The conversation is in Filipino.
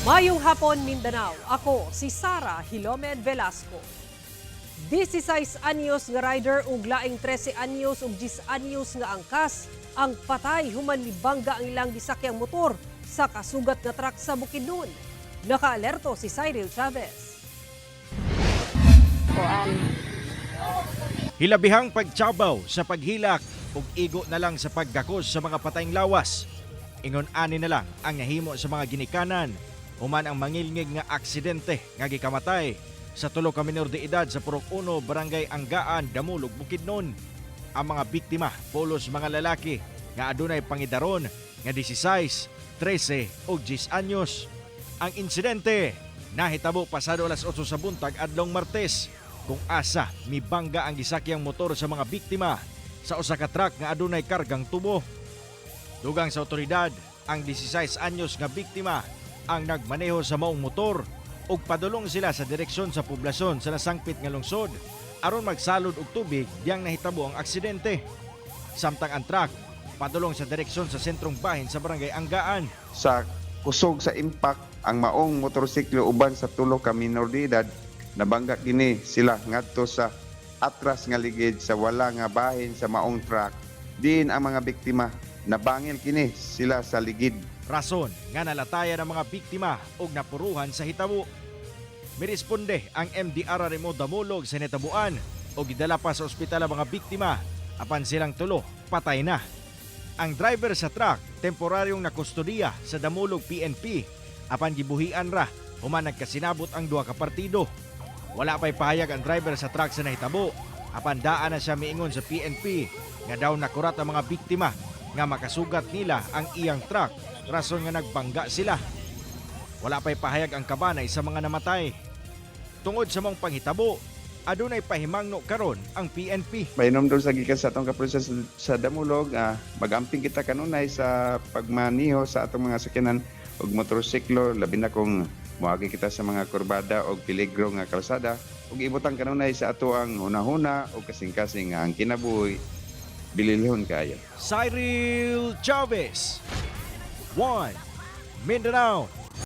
Mayong hapon, Mindanao. Ako si Sara Hilomed Velasco. 16 anyos nga rider ug laing 13 anyos ug 10 anyos nga angkas ang patay human mibangga ang ilang gisakyang motor sa kasugat nga truck sa Bukidnon. Naka-alerto si Cyril Chavez. Hilabihang pagtsabaw sa paghilak ug igo na lang sa pagdakos sa mga patayng lawas. Ingon ani na lang ang nahimo sa mga ginikanan human ang mangilngig nga aksidente nga gikamatay sa tulo ka menor de edad sa Purok 1, Barangay Anggaan, Damulog, Bukidnon. Ang mga biktima polos mga lalaki nga adunay pangidaron nga 16, 13 ug 10 anyos. Ang insidente nahitabo pasado alas 8 sa buntag adlong Martes kung asa mibangga ang gisakyang motor sa mga biktima sa usa ka truck nga adunay kargang tubo. Dugang sa otoridad, ang 16 anyos nga biktima ang nagmaneho sa maong motor ug padulong sila sa direksyon sa poblasyon sa nasangpit nga lungsod aron magsalud og tubig diyang nahitabo ang aksidente. Samtang ang truck padulong sa direksyon sa sentrong bahin sa Barangay Anggaan. Sa kusog sa impact ang maong motorsiklo uban sa tulo ka minor de edad nabangga kini sila ngadto sa atras nga ligid sa wala nga bahin sa maong truck. Diin ang mga biktima nabangil kini sila sa ligid. Rason nga nalataya ng mga biktima ug napuruhan sa hitabo. Miresponde ang MDR Remo Damulog sa netabuan o gidala pa sa ospital ang mga biktima apan silang tulo patay na. Ang driver sa truck temporaryong nakustodiya sa Damulog PNP apan gibuhian ra human nagkasinabot ang duha ka partido. Wala pa'y pahayag ang driver sa truck sa nahitabo apan daan na siya miingon sa PNP nga daw nakurat ang mga biktima nga makasugat nila ang iyang truck rason nga nagbangga sila. Wala pa'y pahayag ang kabanay sa mga namatay. Tungod sa mong panghitabo, adunay pahimangno karon ang PNP. Mainom doon sa gikan sa atong kaproses sa Damulog, magamping kita kanunay sa pagmaniho sa atong mga sakyanan ug motorsiklo labi na kung moagi kita sa mga kurbada o peligro nga kalsada ug ibutang kanunay sa ato ang hunahuna o kasing-kasing nga ang kinabuhi bililhon kayo. Cyril Chavez, One Mindanao.